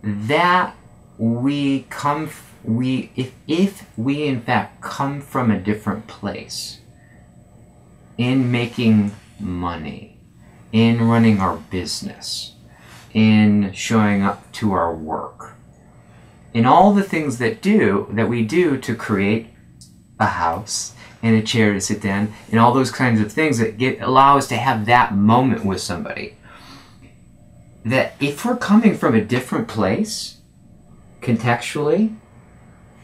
that if we in fact come from a different place in making money, in running our business, in showing up to our work, in all the things that we do to create a house and a chair to sit down, and all those kinds of things that allow us to have that moment with somebody. That if we're coming from a different place, contextually,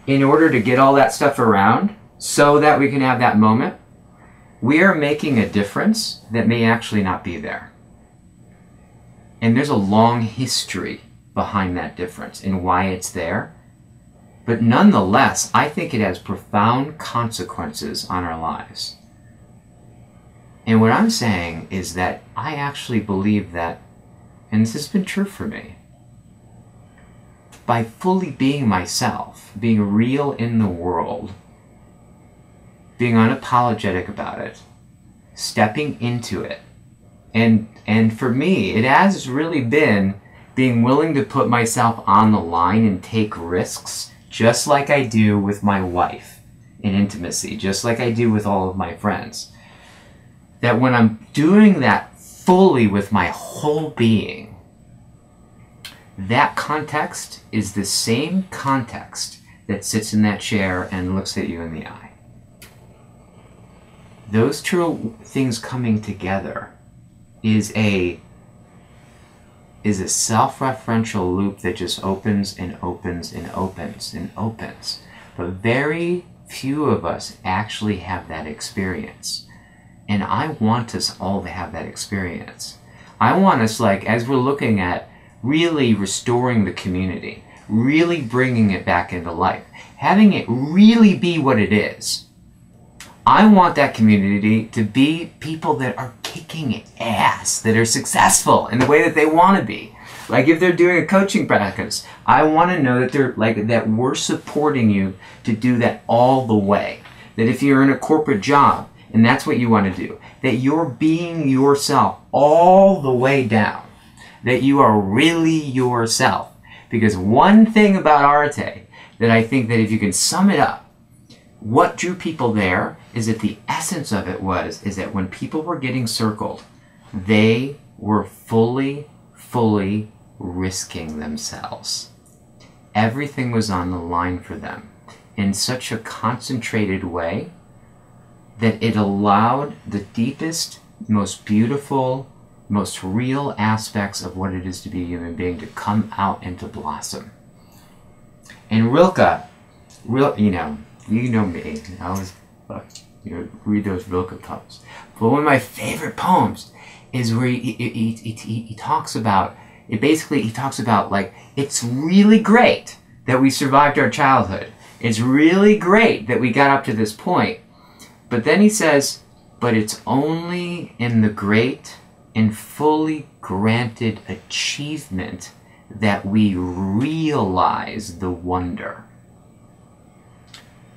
in order to get all that stuff around so that we can have that moment, we are making a difference that may actually not be there. And there's a long history behind that difference and why it's there. But nonetheless, I think it has profound consequences on our lives. And what I'm saying is that I actually believe that, and this has been true for me, by fully being myself, being real in the world, being unapologetic about it, stepping into it, and for me, it has really been being willing to put myself on the line and take risks, just like I do with my wife in intimacy, just like I do with all of my friends. That when I'm doing that fully with my whole being, that context is the same context that sits in that chair and looks at you in the eye. Those two things coming together is a self-referential loop that just opens and opens and opens and opens. But very few of us actually have that experience. And I want us all to have that experience. I want us, like, as we're looking at really restoring the community, really bringing it back into life, having it really be what it is. I want that community to be people that are kicking ass, that are successful in the way that they want to be. Like if they're doing a coaching practice, I want to know that they're like that we're supporting you to do that all the way. That if you're in a corporate job and that's what you want to do, that you're being yourself all the way down. That you are really yourself. Because one thing about Arte that I think that if you can sum it up, what drew people there is that the essence of it is that when people were getting circled, they were fully risking themselves. Everything was on the line for them in such a concentrated way that it allowed the deepest, most beautiful, most real aspects of what it is to be a human being to come out and to blossom. And Rilke, you know me, I always read those Rilke poems. But one of my favorite poems is where he talks about, he talks about like, it's really great that we survived our childhood. It's really great that we got up to this point. But then he says, but it's only in the great and fully granted achievement that we realize the wonder.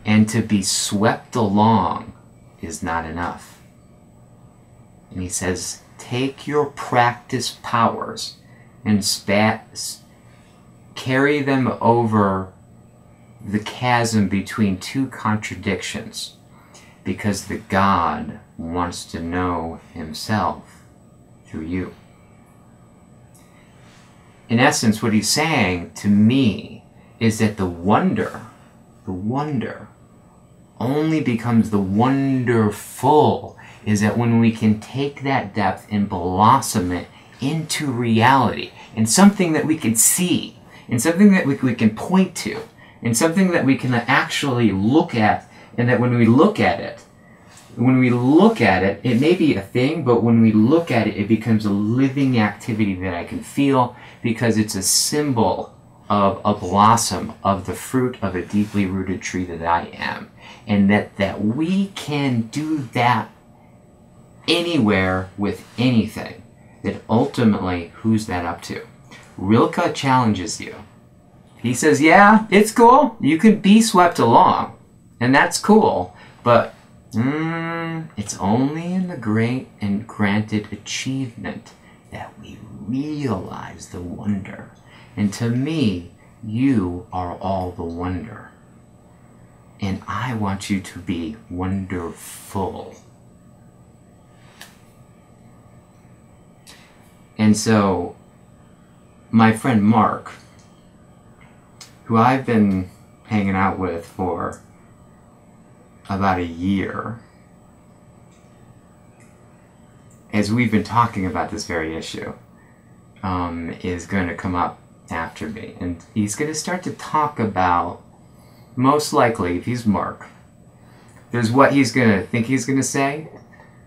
And to be swept along is not enough. And he says, take your practice powers and carry them over the chasm between two contradictions, because the God wants to know himself through you. In essence, what he's saying to me is that the wonder only becomes the wonderful is that when we can take that depth and blossom it into reality, and something that we can see, and something that we can point to, and something that we can actually look at, and that when we look at it, it may be a thing, but when we look at it, it becomes a living activity that I can feel, because it's a symbol of a blossom of the fruit of a deeply rooted tree that I am. And that we can do that anywhere with anything. That ultimately, who's that up to? Rilke challenges you. He says, yeah, it's cool. You can be swept along. And that's cool. But it's only in the great and granted achievement that we realize the wonder. And to me, you are all the wonder. And I want you to be wonderful. And so, my friend Mark, who I've been hanging out with for about a year, as we've been talking about this very issue, is going to come up after me. And he's going to start to talk about, most likely, if he's Mark, there's what he's going to think he's going to say,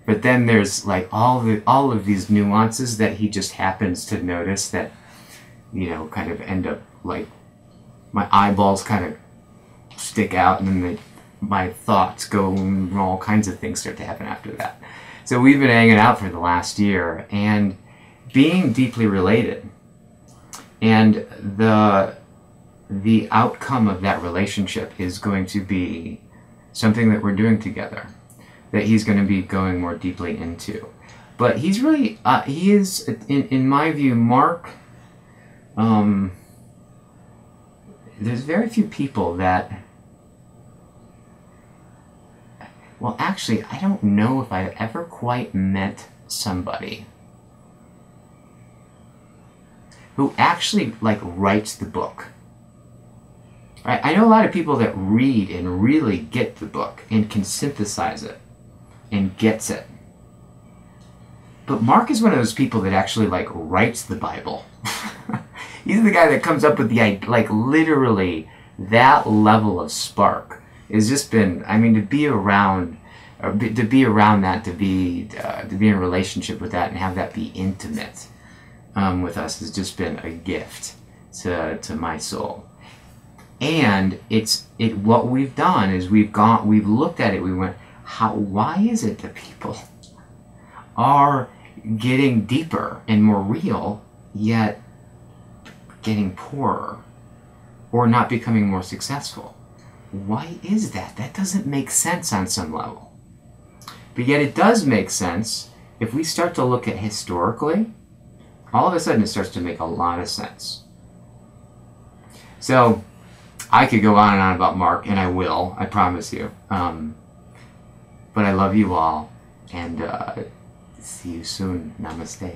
but then there's like all of these nuances that he just happens to notice that, you know, kind of end up like my eyeballs kind of stick out, and then my thoughts go, and all kinds of things start to happen after that. So we've been hanging out for the last year and being deeply related. And the outcome of that relationship is going to be something that we're doing together, that he's going to be going more deeply into. But he's really, he is, in my view, Mark, there's very few people that, well, actually, I don't know if I've ever quite met somebody who actually, like, writes the book. Right? I know a lot of people that read and really get the book and can synthesize it and gets it. But Mark is one of those people that actually, like, writes the Bible. He's the guy that comes up with the, like, literally that level of spark. It's just been, I mean, to be around that, to be in a relationship with that and have that be intimate with us has just been a gift to my soul. And what we've done is we've looked at it, we went, why is it that people are getting deeper and more real, yet getting poorer or not becoming more successful? Why is that? That doesn't make sense on some level. But yet it does make sense if we start to look at historically. All of a sudden it starts to make a lot of sense. So I could go on and on about Mark, and I will, I promise you. But I love you all, and see you soon. Namaste.